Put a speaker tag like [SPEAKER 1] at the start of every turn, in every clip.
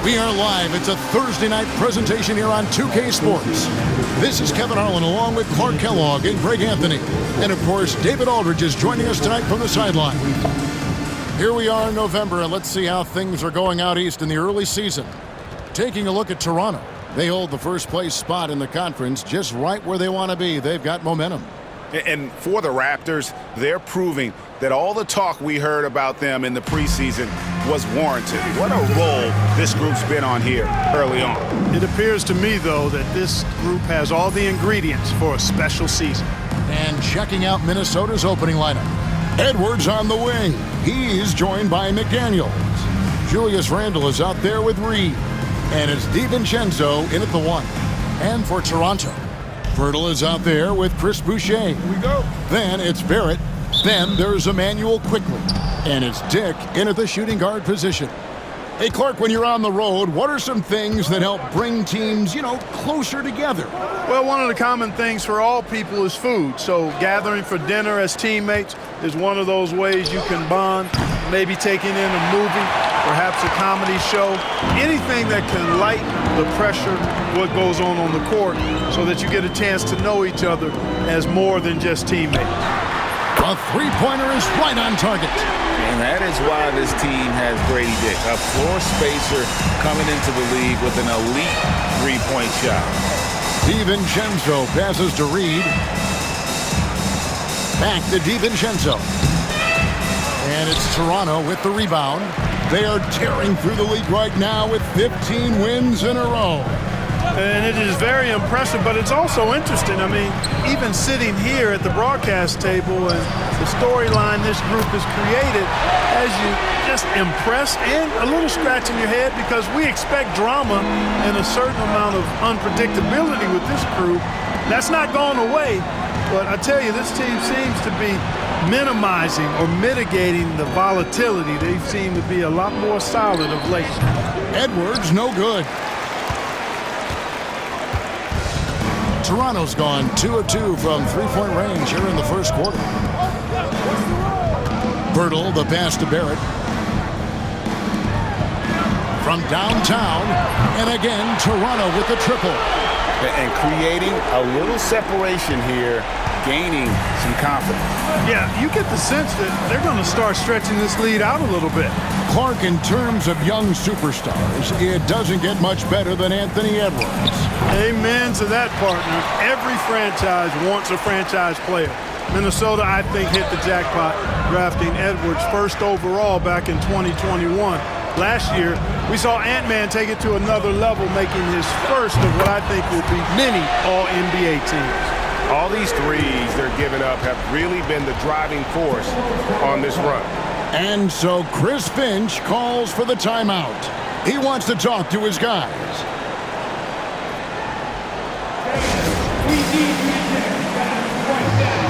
[SPEAKER 1] We are live. It's a Thursday night presentation here on 2K Sports. This is Kevin Harlan along with Clark Kellogg and Greg Anthony. And, of course, David Aldridge is joining us tonight from the sideline. Here we are in November, and let's see how things are going out east in the early season. Taking a look at Toronto. They hold the first-place spot in the conference just right where they want to be. They've got momentum.
[SPEAKER 2] And for the Raptors, they're proving that all the talk we heard about them in the preseason was warranted. What a role this group's been on here early on.
[SPEAKER 3] It appears to me, though, that this group has all the ingredients for a special season.
[SPEAKER 1] And checking out Minnesota's opening lineup. Edwards on the wing. He's joined by McDaniels. Julius Randle is out there with Reed. And it's DiVincenzo in at the 1. And for Toronto, Pirtle is out there with Chris Boucher. Here we go. Then it's Barrett. Then there's Emmanuel quickly. And it's Dick in at the shooting guard position. Hey, Clark, when you're on the road, what are some things that help bring teams, closer together?
[SPEAKER 3] Well, one of the common things for all people is food. So gathering for dinner as teammates is one of those ways you can bond. Maybe taking in a movie, perhaps a comedy show. Anything that can lighten the pressure, what goes on the court, so that you get a chance to know each other as more than just teammates.
[SPEAKER 1] A three-pointer is right on target.
[SPEAKER 4] And that is why this team has Grady Dick, a floor spacer coming into the league with an elite three-point shot.
[SPEAKER 1] DiVincenzo passes to Reed. Back to DiVincenzo. And it's Toronto with the rebound. They are tearing through the league right now with 15 wins in a row.
[SPEAKER 3] And it is very impressive, but it's also interesting. I mean, even sitting here at the broadcast table and the storyline this group has created has you just impressed and a little scratch in your head, because we expect drama and a certain amount of unpredictability with this group. That's not gone away, but I tell you, this team seems to be minimizing or mitigating the volatility. They seem to be a lot more solid of late.
[SPEAKER 1] Edwards, no good. Toronto's gone 2 of 2 from three-point range here in the first quarter. Pirtle, the pass to Barrett. From downtown, and again, Toronto with the triple.
[SPEAKER 2] And creating a little separation here, gaining some confidence.
[SPEAKER 3] Yeah, you get the sense that they're going to start stretching this lead out a little bit.
[SPEAKER 1] Clark, in terms of young superstars, it doesn't get much better than Anthony Edwards.
[SPEAKER 3] Amen to that, partner. Every franchise wants a franchise player. Minnesota, I think, hit the jackpot drafting Edwards first overall back in 2021. Last year, we saw Ant-Man take it to another level, making his first of what I think will be many All-NBA teams.
[SPEAKER 2] All these threes they're giving up have really been the driving force on this run.
[SPEAKER 1] And so Chris Finch calls for the timeout. He wants to talk to his guys.
[SPEAKER 5] We need to get guys right now.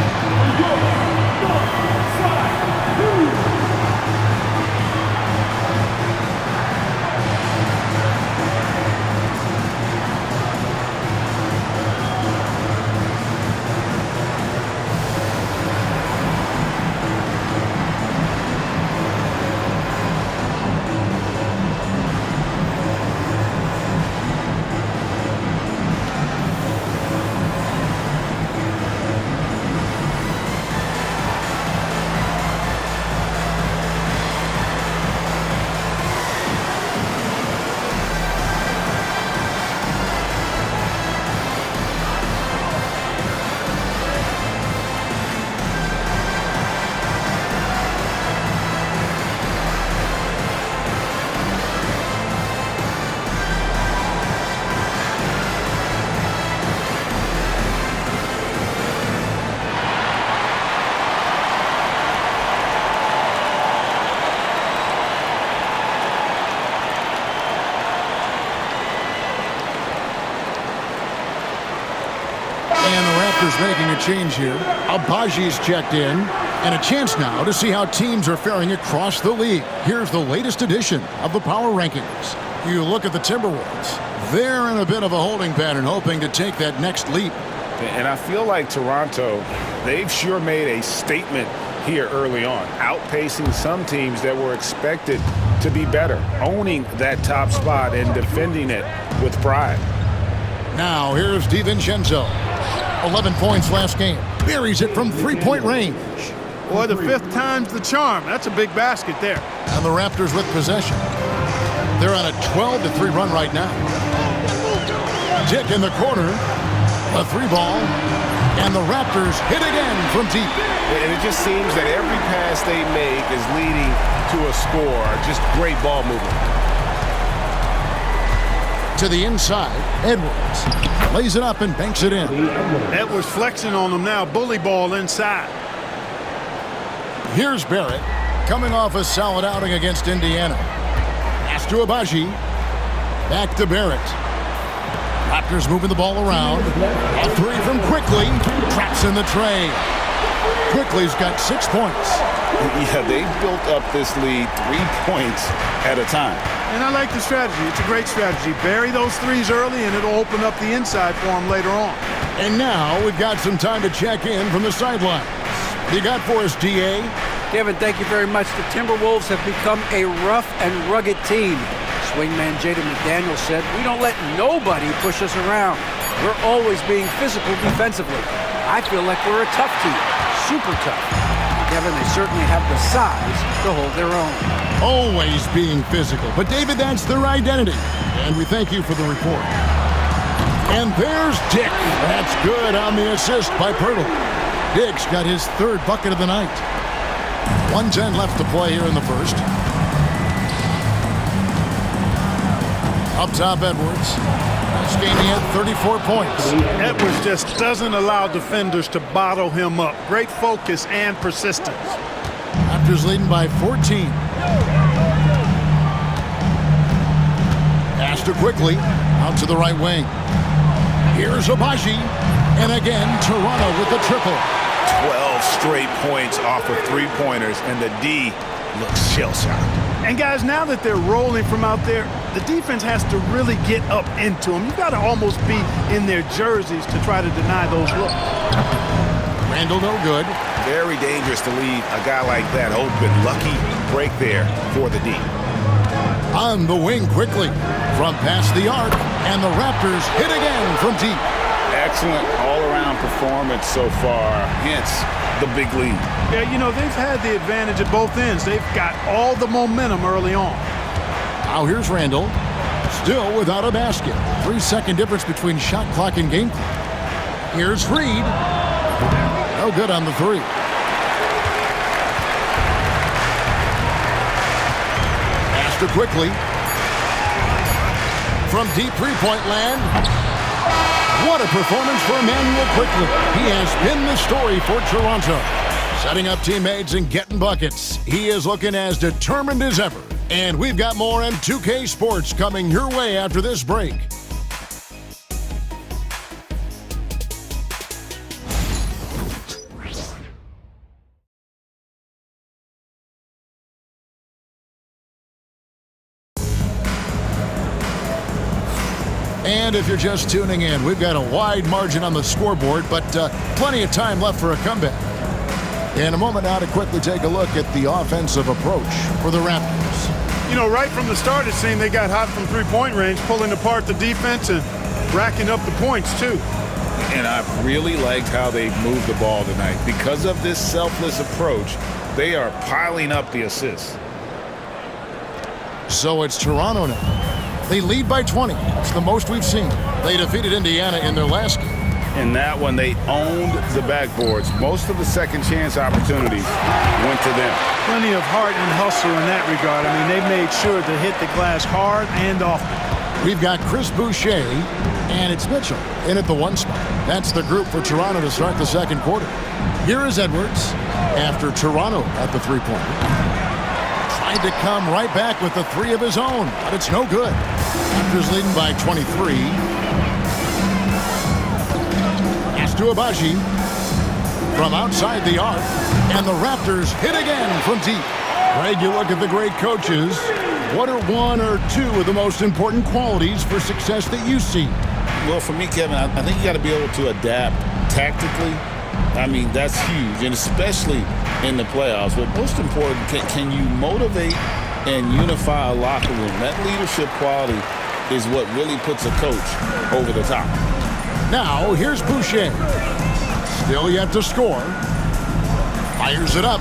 [SPEAKER 5] North side,
[SPEAKER 1] Raptors making a change here. Abaji's checked in. And a chance now to see how teams are faring across the league. Here's the latest edition of the Power Rankings. You look at the Timberwolves. They're in a bit of a holding pattern, hoping to take that next leap.
[SPEAKER 4] And I feel like Toronto, they've sure made a statement here early on, outpacing some teams that were expected to be better, owning that top spot and defending it with pride.
[SPEAKER 1] Now here's DiVincenzo. 11 points last game. Buries it from three-point range.
[SPEAKER 3] Boy, the fifth time's the charm. That's a big basket there.
[SPEAKER 1] And the Raptors with possession. They're on a 12-3 run right now. Dick in the corner. A three ball. And the Raptors hit again from deep.
[SPEAKER 6] And it just seems that every pass they make is leading to a score. Just great ball movement.
[SPEAKER 1] To the inside, Edwards lays it up and banks it in.
[SPEAKER 3] Edwards flexing on them now. Bully ball inside.
[SPEAKER 1] Here's Barrett coming off a solid outing against Indiana. Pass to Abaji. Back to Barrett. Raptors moving the ball around. A three from Quickly. Traps in the tray. Quickly's got 6 points.
[SPEAKER 4] Yeah, they built up this lead 3 points at a time.
[SPEAKER 3] And I like the strategy. It's a great strategy. Bury those threes early, and it'll open up the inside for them later on.
[SPEAKER 1] And now we've got some time to check in from the sidelines. You got for us, D.A.?
[SPEAKER 7] Kevin, thank you very much. The Timberwolves have become a rough and rugged team. Swingman Jaden McDaniels said, "We don't let nobody push us around. We're always being physical defensively. I feel like we're a tough team, super tough." Kevin, they certainly have the size to hold their own.
[SPEAKER 1] Always being physical. But, David, that's their identity. And we thank you for the report. And there's Dick. That's good on the assist by Pirtle. Dick's got his third bucket of the night. 1:10 left to play here in the first. Up top, Edwards. This game he had 34 points.
[SPEAKER 3] Edwards just doesn't allow defenders to bottle him up. Great focus and persistence.
[SPEAKER 1] Raptors leading by 14. Pass to Quickly. Out to the right wing. Here's Abaji. And again, Toronto with the triple.
[SPEAKER 2] 12 straight points off of three-pointers, and the D looks shell-shocked.
[SPEAKER 3] And guys, now that they're rolling from out there, the defense has to really get up into them. You've got to almost be in their jerseys to try to deny those looks.
[SPEAKER 1] Randall no good.
[SPEAKER 2] Very dangerous to leave a guy like that open. Lucky break there for the D.
[SPEAKER 1] On the wing quickly. From past the arc. And the Raptors hit again from deep.
[SPEAKER 4] Excellent all-around performance so far, hence the big lead.
[SPEAKER 3] Yeah, you know, they've had the advantage at both ends. They've got all the momentum early on.
[SPEAKER 1] Now here's Randall. Still without a basket. 3-second difference between shot clock and game clock. Here's Reed. No good on the three. Pass to Quickly. From deep three-point land. What a performance for Emmanuel Quickly. He has been the story for Toronto. Setting up teammates and getting buckets. He is looking as determined as ever. And we've got more on 2K Sports coming your way after this break. And if you're just tuning in, we've got a wide margin on the scoreboard, but plenty of time left for a comeback. In a moment now to quickly take a look at the offensive approach for the Raptors.
[SPEAKER 3] You know, right from the start, it seemed they got hot from three-point range, pulling apart the defense and racking up the points, too.
[SPEAKER 4] And I've really liked how they've moved the ball tonight. Because of this selfless approach, they are piling up the assists.
[SPEAKER 1] So it's Toronto now. They lead by 20. It's the most we've seen. They defeated Indiana in their last game.
[SPEAKER 4] In that one, they owned the backboards. Most of the second chance opportunities went to them.
[SPEAKER 3] Plenty of heart and hustle in that regard. I mean, they made sure to hit the glass hard and often.
[SPEAKER 1] We've got Chris Boucher, and it's Mitchell in at the one spot. That's the group for Toronto to start the second quarter. Here is Edwards after Toronto at the three-pointer. Tried to come right back with the three of his own, but it's no good. Raptors leading by 23. Pass to Abaji from outside the arc, and the Raptors hit again from deep. Greg, you look at the great coaches. What are one or two of the most important qualities for success that you see?
[SPEAKER 4] Well, for me, Kevin, I think you got to be able to adapt tactically. I mean, that's huge, and especially in the playoffs. But most important, can you motivate and unify a locker room? That leadership quality is what really puts a coach over the top.
[SPEAKER 1] Now, here's Boucher. Still yet to score. Fires it up.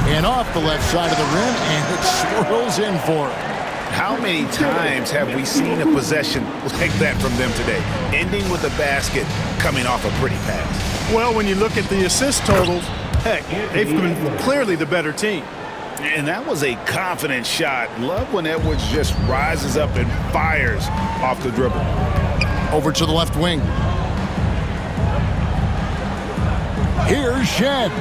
[SPEAKER 1] And off the left side of the rim, and it swirls in for him.
[SPEAKER 2] How many times have we seen a possession like that from them today, ending with a basket coming off a pretty pass?
[SPEAKER 3] Well, when you look at the assist totals, heck, they've been clearly the better team.
[SPEAKER 2] And that was a confident shot. Love when Edwards just rises up and fires off the dribble.
[SPEAKER 1] Over to the left wing. Here's Shen.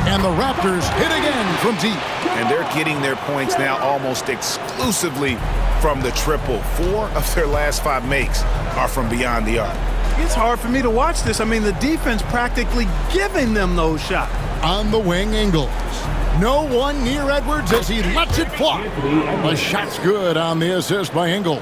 [SPEAKER 1] And the Raptors hit again from deep.
[SPEAKER 2] And they're getting their points now almost exclusively from the triple. 4 of their last 5 makes are from beyond the arc.
[SPEAKER 3] It's hard for me to watch this. I mean, the defense practically giving them those shots.
[SPEAKER 1] On the wing, Ingles. No one near Edwards as he lets it fly. The shot's good on the assist by Ingles.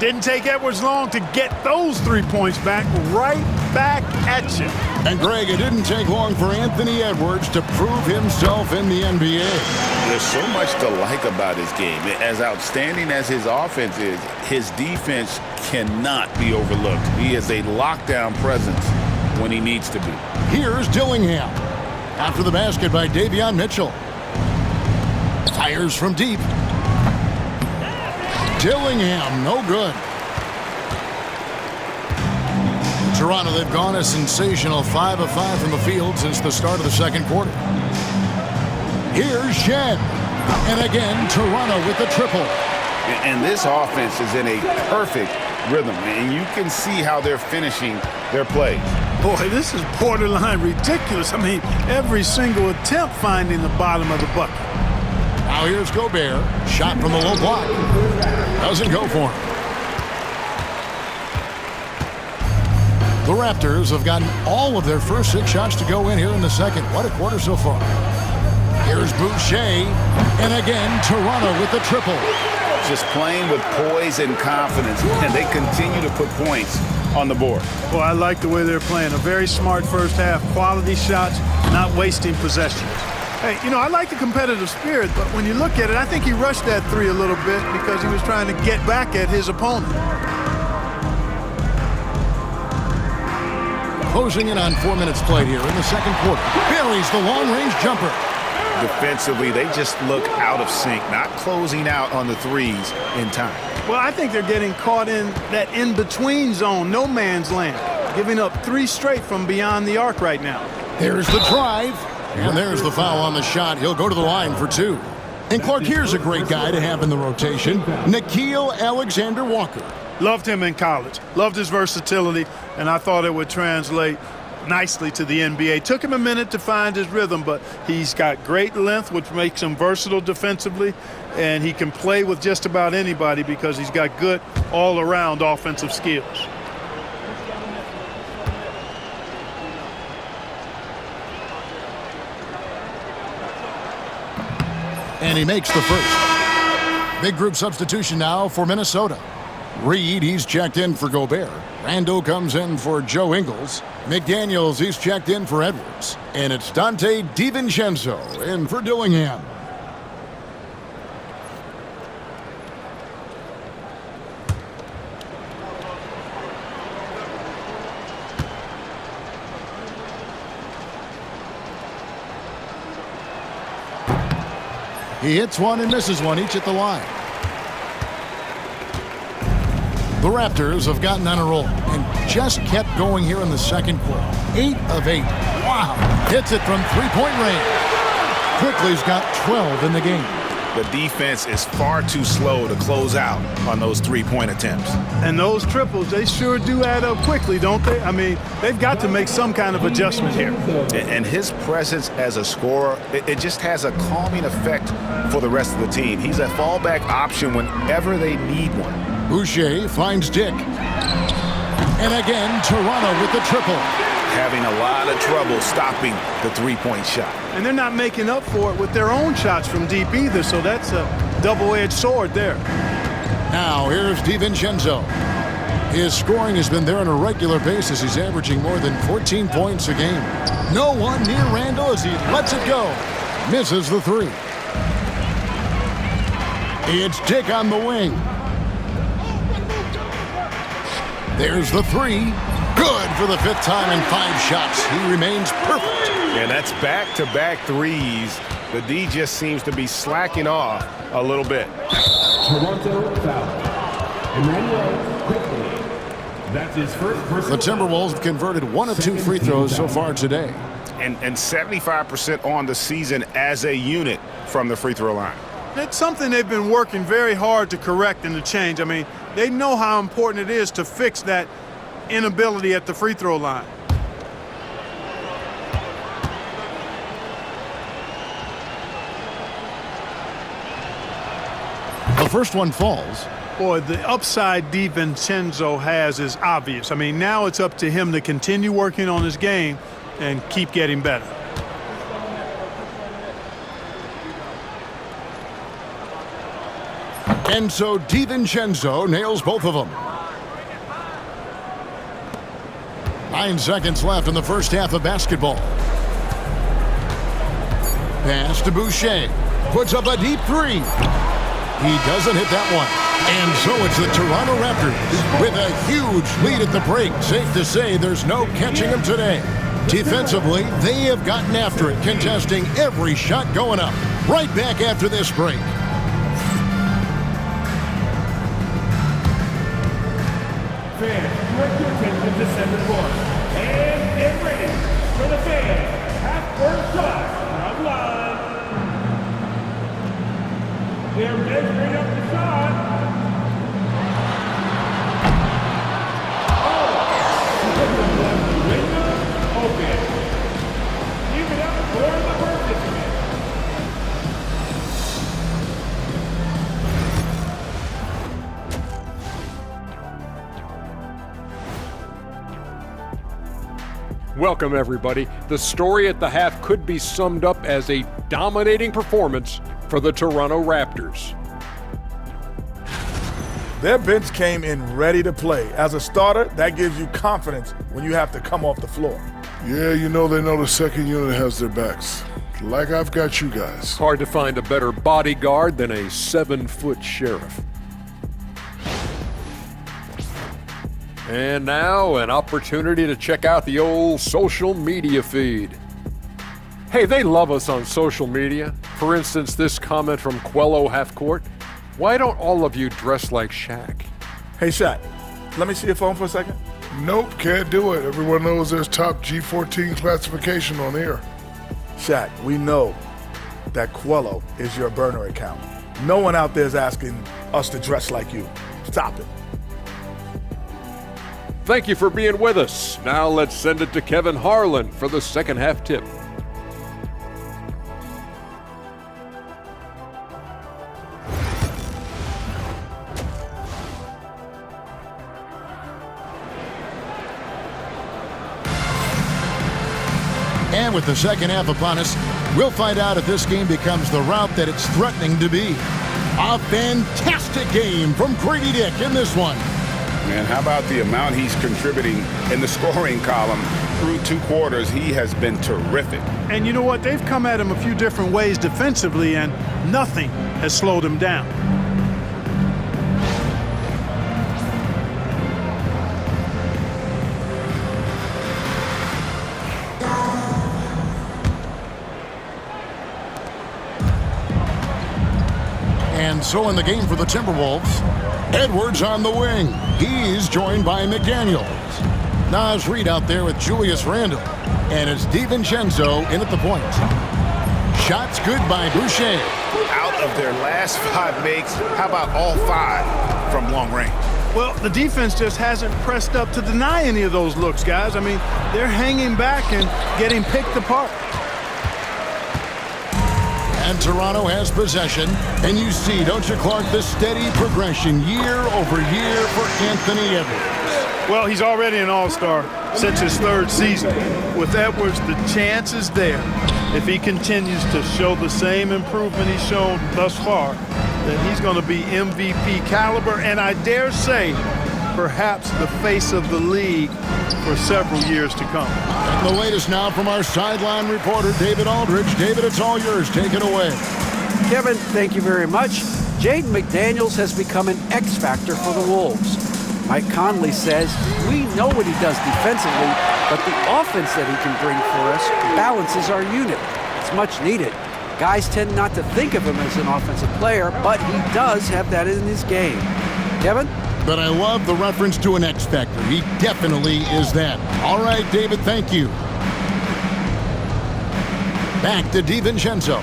[SPEAKER 3] Didn't take Edwards long to get those 3 points back, right back at you.
[SPEAKER 1] And Greg, it didn't take long for Anthony Edwards to prove himself in the NBA.
[SPEAKER 2] There's so much to like about his game. As outstanding as his offense is, his defense cannot be overlooked. He is a lockdown presence when he needs to be.
[SPEAKER 1] Here's Dillingham. After the basket by Davion Mitchell. Fires from deep. Dillingham, no good. Toronto, they've gone a sensational 5 of 5 from the field since the start of the second quarter. Here's Shen. And again, Toronto with the triple.
[SPEAKER 2] And this offense is in a perfect rhythm, and you can see how they're finishing their plays.
[SPEAKER 3] Boy, this is borderline ridiculous. I mean, every single attempt finding the bottom of the bucket.
[SPEAKER 1] Now here's Gobert. Shot from the low block. Doesn't go for him. The Raptors have gotten all of their first 6 shots to go in here in the second. What a quarter so far. Here's Boucher. And again, Toronto with the triple.
[SPEAKER 2] Just playing with poise and confidence, and they continue to put points on the board.
[SPEAKER 3] Well, I like the way they're playing. A very smart first half. Quality shots, not wasting possessions. Hey, you know, I like the competitive spirit, but when you look at it, I think he rushed that 3 a little bit because he was trying to get back at his opponent.
[SPEAKER 1] Closing in on 4 minutes played here in the second quarter. Buries the long-range jumper.
[SPEAKER 2] Defensively, they just look out of sync, not closing out on the threes in time.
[SPEAKER 3] Well, I think they're getting caught in that in-between zone, no man's land, giving up 3 straight from beyond the arc right now.
[SPEAKER 1] There's the drive, and there's the foul on the shot. He'll go to the line for 2. And Clark, here's a great guy to have in the rotation, Nickeil Alexander-Walker.
[SPEAKER 3] Loved him in college, loved his versatility, and I thought it would translate nicely to the NBA. Took him a minute to find his rhythm, but he's got great length, which makes him versatile defensively, and he can play with just about anybody because he's got good all-around offensive skills.
[SPEAKER 1] And he makes the first. Big group substitution now for Minnesota. Reed, he's checked in for Gobert. Randall comes in for Joe Ingles. McDaniels, he's checked in for Edwards. And it's Dante DiVincenzo in for Dillingham. He hits one and misses one, each at the line. The Raptors have gotten on a roll and just kept going here in the second quarter. 8 of 8. Wow. Hits it from three-point range. Quickly's got 12 in the game.
[SPEAKER 2] The defense is far too slow to close out on those three-point attempts.
[SPEAKER 3] And those triples, they sure do add up quickly, don't they? I mean, they've got to make some kind of adjustment here.
[SPEAKER 2] And his presence as a scorer, it just has a calming effect for the rest of the team. He's a fallback option whenever they need one.
[SPEAKER 1] Boucher finds Dick. And again, Toronto with the triple.
[SPEAKER 2] Having a lot of trouble stopping the three-point shot.
[SPEAKER 3] And they're not making up for it with their own shots from deep either, so that's a double-edged sword there.
[SPEAKER 1] Now here's DiVincenzo. His scoring has been there on a regular basis. He's averaging more than 14 points a game. No one near Randle as he lets it go. Misses the three. It's Dick on the wing. There's the three. Good for the 5th time in 5 shots. He remains perfect.
[SPEAKER 6] And that's back-to-back threes. The D just seems to be slacking off a little bit.
[SPEAKER 5] Toronto foul. Emmanuel quickly. That's his first.
[SPEAKER 1] The Timberwolves have converted 1 of 2 free throws so far today.
[SPEAKER 2] And 75% on the season as a unit from the free throw line.
[SPEAKER 3] It's something they've been working very hard to correct and to change. I mean, they know how important it is to fix that inability at the free throw line.
[SPEAKER 1] The first one falls.
[SPEAKER 3] Boy, the upside DiVincenzo has is obvious. I mean, now it's up to him to continue working on his game and keep getting better.
[SPEAKER 1] And so DiVincenzo nails both of them. 9 seconds left in the first half of basketball. Pass to Boucher. Puts up a deep three. He doesn't hit that one. And so it's the Toronto Raptors with a huge lead at the break. Safe to say there's no catching them today. Defensively, they have gotten after it, contesting every shot going up. Right back after this break.
[SPEAKER 5] Fans, direct your attention to center court. And get ready for the fans. Half-court shot from line. They're measuring up the shot. Oh! Window open. Give it up for the participant.
[SPEAKER 8] Welcome, everybody. The story at the half could be summed up as a dominating performance for the Toronto Raptors.
[SPEAKER 9] Their bench came in ready to play. As a starter, that gives you confidence when you have to come off the floor.
[SPEAKER 10] Yeah, you know they know the second unit has their backs. Like I've got you guys.
[SPEAKER 8] Hard to find a better bodyguard than a 7-foot sheriff. And now, an opportunity to check out the old social media feed. Hey, they love us on social media. For instance, this comment from Quello Halfcourt. Why don't all of you dress like Shaq?
[SPEAKER 9] Hey, Shaq, let me see your phone for a second.
[SPEAKER 10] Nope, can't do it. Everyone knows there's top G14 classification on here.
[SPEAKER 9] Shaq, we know that Quello is your burner account. No one out there is asking us to dress like you. Stop it.
[SPEAKER 8] Thank you for being with us. Now let's send it to Kevin Harlan for the second half tip.
[SPEAKER 1] And with the second half upon us, we'll find out if this game becomes the route that it's threatening to be. A fantastic game from Grady Dick in this one.
[SPEAKER 2] Man, how about the amount he's contributing in the scoring column through 2 quarters? He has been terrific.
[SPEAKER 3] And you know what? They've come at him a few different ways defensively, and nothing has slowed him down.
[SPEAKER 1] And so in the game for the Timberwolves, Edwards on the wing. He's joined by McDaniels. Naz Reid out there with Julius Randle. And it's DiVincenzo in at the point. Shots good by Boucher.
[SPEAKER 2] Out of their last 5 makes, how about all 5 from long range?
[SPEAKER 3] Well, the defense just hasn't pressed up to deny any of those looks, guys. I mean, they're hanging back and getting picked apart.
[SPEAKER 1] And Toronto has possession. And you see, don't you, Clark, the steady progression year over year for Anthony Edwards.
[SPEAKER 3] Well, he's already an all-star since his 3rd season. With Edwards, the chance is there. If he continues to show the same improvement he's shown thus far, then he's going to be MVP caliber. And I dare say perhaps the face of the league for several years to come.
[SPEAKER 1] And the latest now from our sideline reporter, David Aldridge. David, it's all yours. Take it away.
[SPEAKER 7] Kevin, thank you very much. Jaden McDaniels has become an X factor for the Wolves. Mike Conley says, we know what he does defensively, but the offense that he can bring for us balances our unit. It's much needed. Guys tend not to think of him as an offensive player, but he does have that in his game. Kevin?
[SPEAKER 1] But I love the reference to an X factor. He definitely is that. All right, David, thank you. Back to DiVincenzo.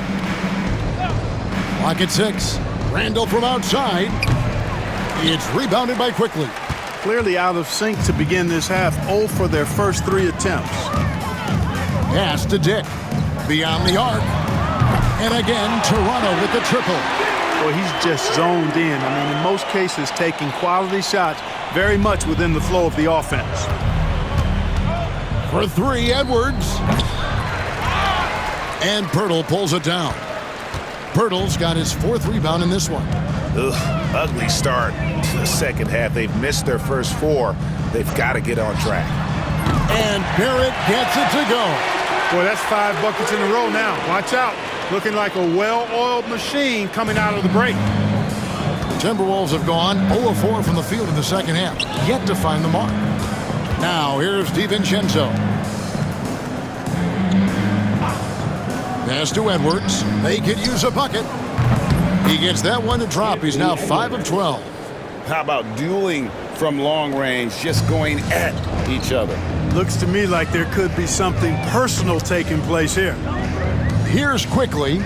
[SPEAKER 1] Clock at 6. Randall from outside. It's rebounded by Quickly.
[SPEAKER 3] Clearly out of sync to begin this half. 0 for their first 3 attempts.
[SPEAKER 1] Pass to Dick. Beyond the arc. And again, Toronto with the triple.
[SPEAKER 3] Well, he's just zoned in. I mean, in most cases, taking quality shots very much within the flow of the offense.
[SPEAKER 1] For 3, Edwards. And Pirtle pulls it down. Pirtle's got his 4th rebound in this one.
[SPEAKER 2] Ugly start to the second half. They've missed their first 4. They've got to get on track.
[SPEAKER 1] And Barrett gets it to go.
[SPEAKER 3] Boy, that's 5 buckets in a row now. Watch out. Looking like a well-oiled machine coming out of the break.
[SPEAKER 1] Timberwolves have gone 0-4 from the field in the second half, yet to find the mark. Now here's DiVincenzo. Pass to Edwards. They could use a bucket. He gets that one to drop. He's now 5 of 12.
[SPEAKER 2] How about dueling from long range, just going at each other?
[SPEAKER 3] Looks to me like there could be something personal taking place here.
[SPEAKER 1] Here's Quickly.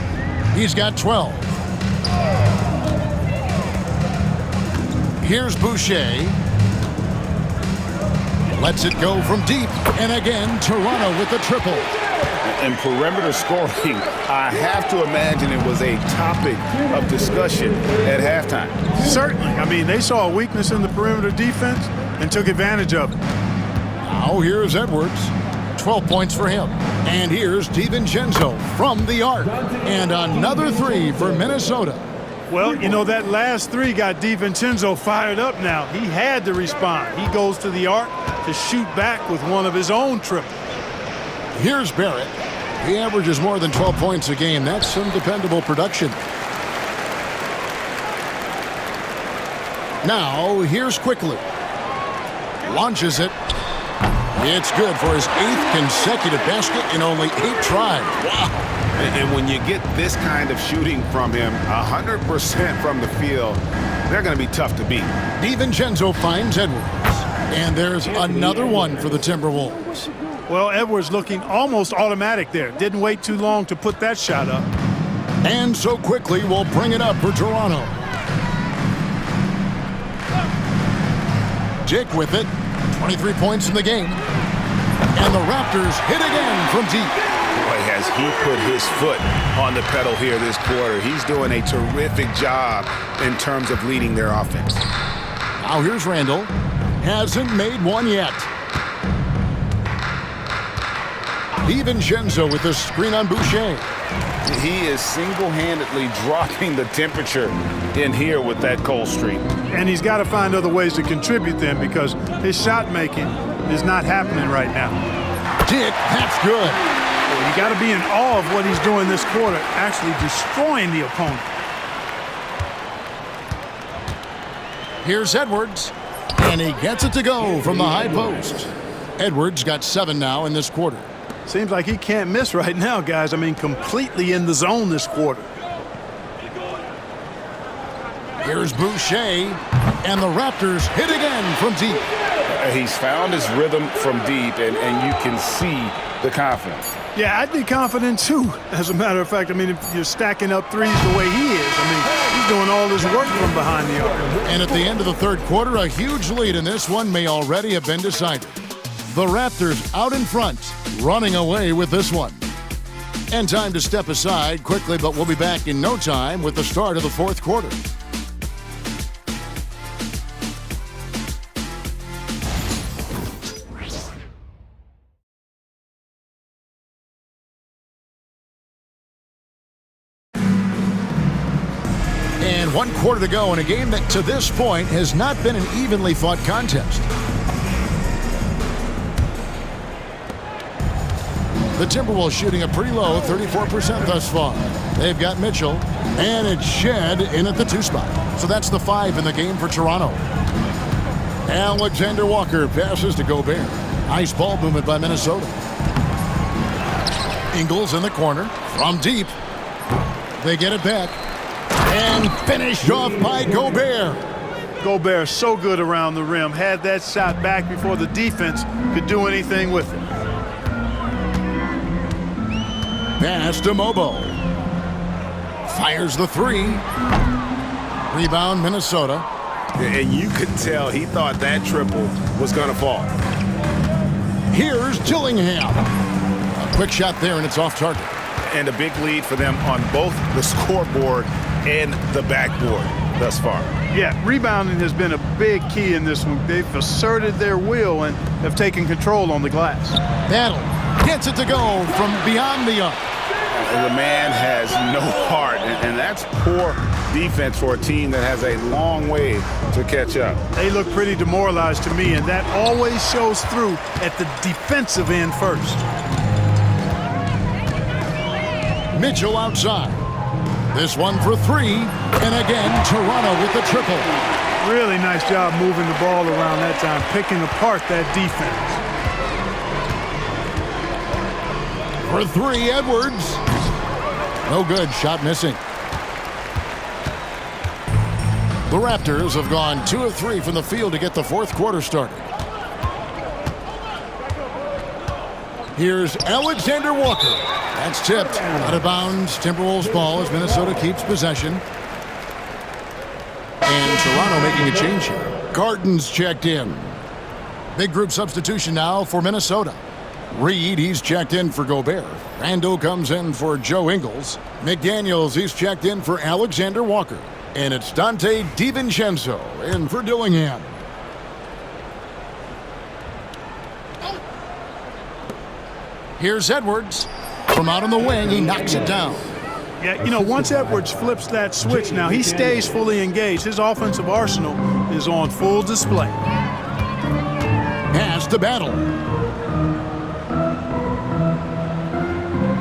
[SPEAKER 1] He's got 12. Here's Boucher. Lets it go from deep. And again, Toronto with the triple.
[SPEAKER 2] And perimeter scoring, I have to imagine it was a topic of discussion at halftime.
[SPEAKER 3] Certainly. I mean, they saw a weakness in the perimeter defense and took advantage of it.
[SPEAKER 1] Now here's Edwards. 12 points for him. And here's DiVincenzo from the arc. And another 3 for Minnesota.
[SPEAKER 3] Well, you know, that last 3 got DiVincenzo fired up now. He had to respond. He goes to the arc to shoot back with one of his own triples.
[SPEAKER 1] Here's Barrett. He averages more than 12 points a game. That's some dependable production. Now, here's Quickly. Launches it. It's good for his 8th consecutive basket in only 8 tries. Wow.
[SPEAKER 2] And when you get this kind of shooting from him, 100% from the field, they're going to be tough to beat.
[SPEAKER 1] DiVincenzo finds Edwards. And there's another one for the Timberwolves.
[SPEAKER 3] Well, Edwards looking almost automatic there. Didn't wait too long to put that shot up.
[SPEAKER 1] And so Quickly will bring it up for Toronto. Dick with it. 23 points in the game. And the Raptors hit again from deep.
[SPEAKER 2] Boy, has he put his foot on the pedal here this quarter. He's doing a terrific job in terms of leading their offense.
[SPEAKER 1] Now here's Randall. Hasn't made one yet. DiVincenzo with the screen on Boucher.
[SPEAKER 2] He is single-handedly dropping the temperature in here with that cold streak.
[SPEAKER 3] And he's got to find other ways to contribute then, because his shot making is not happening right now.
[SPEAKER 1] Dick, that's good.
[SPEAKER 3] You got to be in awe of what he's doing this quarter, actually destroying the opponent.
[SPEAKER 1] Here's Edwards, and he gets it to go from the high post. Edwards got 7 now in this quarter.
[SPEAKER 3] Seems like he can't miss right now, guys. I mean, completely in the zone this quarter.
[SPEAKER 1] Here's Boucher, and the Raptors hit again from deep.
[SPEAKER 2] He's found his rhythm from deep, and you can see the confidence.
[SPEAKER 3] Yeah, I'd be confident too, as a matter of fact. I mean, if you're stacking up threes the way he is, I mean, he's doing all this work from behind the arc.
[SPEAKER 1] And at the end of the third quarter, a huge lead in this one may already have been decided. The Raptors out in front, running away with this one. And time to step aside quickly, but we'll be back in no time with the start of the fourth quarter. And And 1 quarter to go in a game that to this point has not been an evenly fought contest. The Timberwolves shooting a pretty low 34% thus far. They've got Mitchell, and it's Shed in at the 2 spot. So that's the 5 in the game for Toronto. Alexander Walker passes to Gobert. Nice ball movement by Minnesota. Ingles in the corner from deep. They get it back. And finished off by Gobert.
[SPEAKER 3] Gobert so good around the rim. Had that shot back before the defense could do anything with it.
[SPEAKER 1] Pass to Mobo. Fires the 3. Rebound Minnesota.
[SPEAKER 6] And you could tell he thought that triple was going to fall.
[SPEAKER 1] Here's Dillingham. A quick shot there, and it's off target.
[SPEAKER 2] And a big lead for them on both the scoreboard and the backboard thus far.
[SPEAKER 3] Yeah, rebounding has been a big key in this one. They've asserted their will and have taken control on the glass.
[SPEAKER 1] Battle gets it to go from beyond the arc.
[SPEAKER 2] The man has no heart, and that's poor defense for a team that has a long way to catch up.
[SPEAKER 3] They look pretty demoralized to me, and that always shows through at the defensive end first.
[SPEAKER 1] Mitchell outside. This one for 3, and again Toronto with the triple.
[SPEAKER 3] Really nice job moving the ball around that time, picking apart that defense.
[SPEAKER 1] For 3, Edwards. No good, shot missing. The Raptors have gone 2 of 3 from the field to get the 4th quarter started. Here's Alexander Walker. That's tipped. Out of bounds. Timberwolves ball as Minnesota keeps possession. And Toronto making a change here. Garden's checked in. Big group substitution now for Minnesota. Reed, he's checked in for Gobert. Randall comes in for Joe Ingles. McDaniels, he's checked in for Alexander Walker. And it's Dante DiVincenzo in for Dillingham. Here's Edwards. From out on the wing, he knocks it down.
[SPEAKER 3] Yeah, you know, once Edwards flips that switch, now he stays fully engaged. His offensive arsenal is on full display.
[SPEAKER 1] Pass to Battle.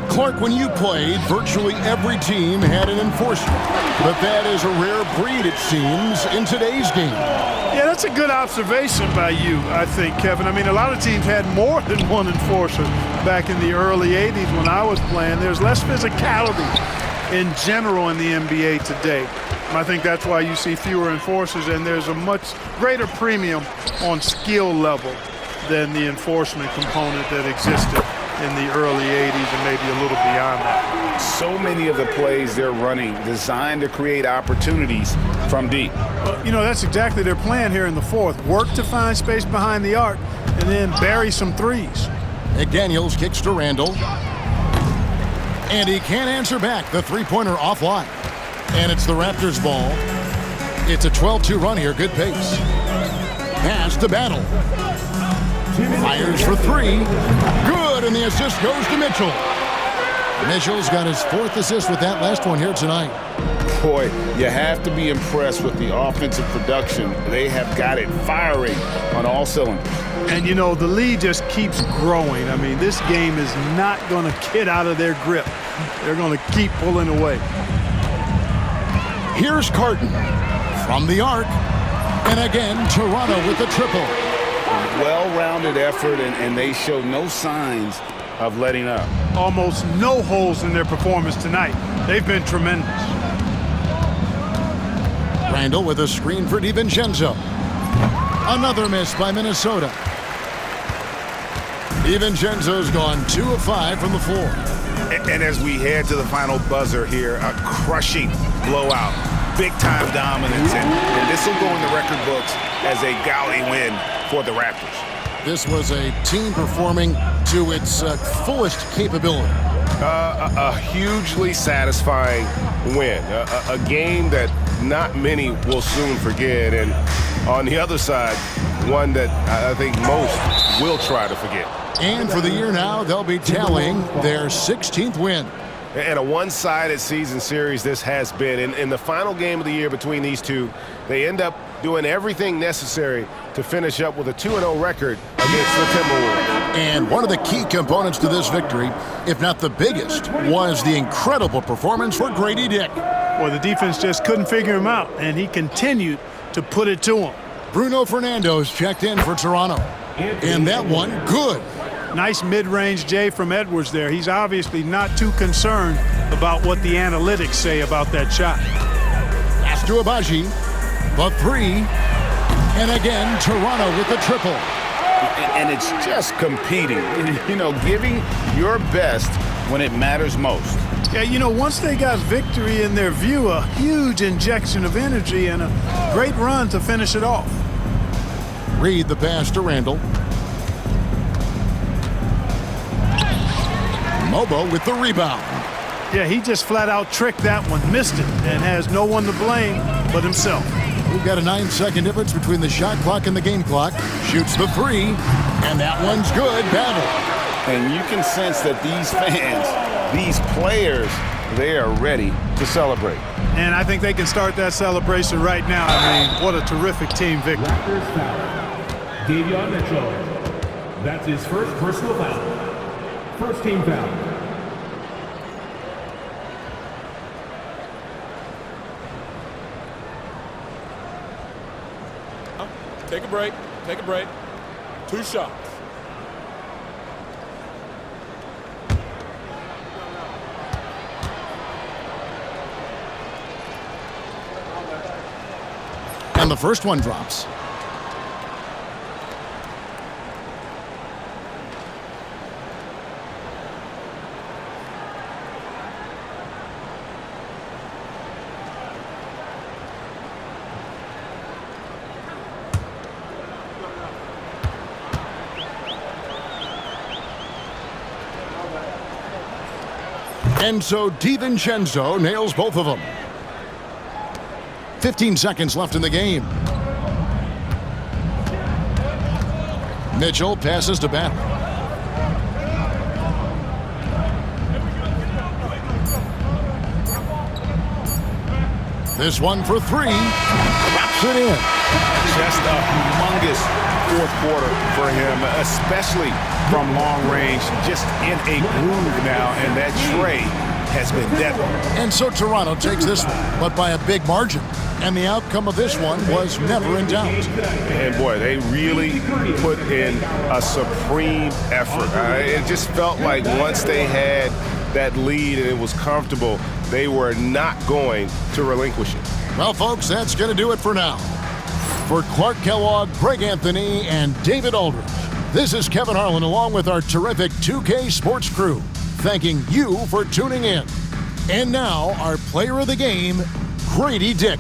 [SPEAKER 1] Clark, when you played, virtually every team had an enforcer. But that is a rare breed, it seems, in today's game.
[SPEAKER 3] Yeah, that's a good observation by you, I think, Kevin. I mean, a lot of teams had more than one enforcer back in the early 80s when I was playing. There's less physicality in general in the NBA today. I think that's why you see fewer enforcers, and there's a much greater premium on skill level than the enforcement component that existed in the early 80s and maybe a little beyond that.
[SPEAKER 2] So many of the plays they're running designed to create opportunities from deep.
[SPEAKER 3] Well, you know, that's exactly their plan here in the 4th. Work to find space behind the arc and then bury some threes.
[SPEAKER 1] McDaniels kicks to Randall. And he can't answer back. The three-pointer offline. And it's the Raptors' ball. It's a 12-2 run here. Good pace. Pass to Battle. Fires for 3. Good, and the assist goes to Mitchell. Mitchell's got his 4th assist with that last one here tonight.
[SPEAKER 6] Boy, you have to be impressed with the offensive production. They have got it firing on all cylinders.
[SPEAKER 3] And, you know, the lead just keeps growing. I mean, this game is not going to get out of their grip. They're going to keep pulling away.
[SPEAKER 1] Here's Carton from the arc. And again, Toronto with the triple.
[SPEAKER 2] Well-rounded effort, and they show no signs of letting up.
[SPEAKER 3] Almost no holes in their performance tonight. They've been tremendous.
[SPEAKER 1] Randall with a screen for DiVincenzo. Another miss by Minnesota. DiVincenzo's gone 2 of 5 from the floor.
[SPEAKER 2] And as we head to the final buzzer here, a crushing blowout. Big-time dominance, and this will go in the record books as a gaudy win for the Raptors.
[SPEAKER 1] This was a team performing to its fullest capability.
[SPEAKER 6] A hugely satisfying win. A game that not many will soon forget. And on the other side, one that I think most will try to forget.
[SPEAKER 1] And for the year now, they'll be tallying their 16th win.
[SPEAKER 6] And a one-sided season series this has been. In the final game of the year between these two, they end up doing everything necessary to finish up with a 2-0 record against the Timberwolves.
[SPEAKER 1] And one of the key components to this victory, if not the biggest, was the incredible performance for Grady Dick.
[SPEAKER 3] Well, the defense just couldn't figure him out, and he continued to put it to him.
[SPEAKER 1] Bruno Fernando's checked in for Toronto. And that one, good.
[SPEAKER 3] Nice mid-range J from Edwards there. He's obviously not too concerned about what the analytics say about that shot.
[SPEAKER 1] Pass to Abaji. The three. And again, Toronto with the triple.
[SPEAKER 2] And it's just competing, you know, giving your best when it matters most.
[SPEAKER 3] Yeah, you know, once they got victory in their view, a huge injection of energy and a great run to finish it off.
[SPEAKER 1] Reed the pass to Randall. Mobo with the rebound.
[SPEAKER 3] Yeah, he just flat out tricked that one, missed it, and has no one to blame but himself.
[SPEAKER 1] We've got a 9-second difference between the shot clock and the game clock. Shoots the three, and that one's good. Battle.
[SPEAKER 2] And you can sense that these fans, these players, they are ready to celebrate.
[SPEAKER 3] And I think they can start that celebration right now. I mean, what a terrific team victory.
[SPEAKER 5] Raptors foul. Davion Mitchell. That's his first personal foul. First team foul.
[SPEAKER 8] Take a break. Take a break. 2 shots.
[SPEAKER 1] And the first one drops. And so DiVincenzo nails both of them. 15 seconds left in the game. Mitchell passes to Battle. This one for three. Drops it in.
[SPEAKER 2] Just a humongous fourth quarter for him, especially from long range, just in a groove now, and that tray has been deadly.
[SPEAKER 1] And so Toronto takes this one, but by a big margin. And the outcome of this one was never in doubt.
[SPEAKER 6] And boy, they really put in a supreme effort. It just felt like once they had that lead and it was comfortable, they were not going to relinquish it.
[SPEAKER 1] Well, folks, that's going to do it for now. For Clark Kellogg, Greg Anthony, and David Aldridge, this is Kevin Harlan along with our terrific 2K Sports crew, thanking you for tuning in. And now, our player of the game, Grady Dick.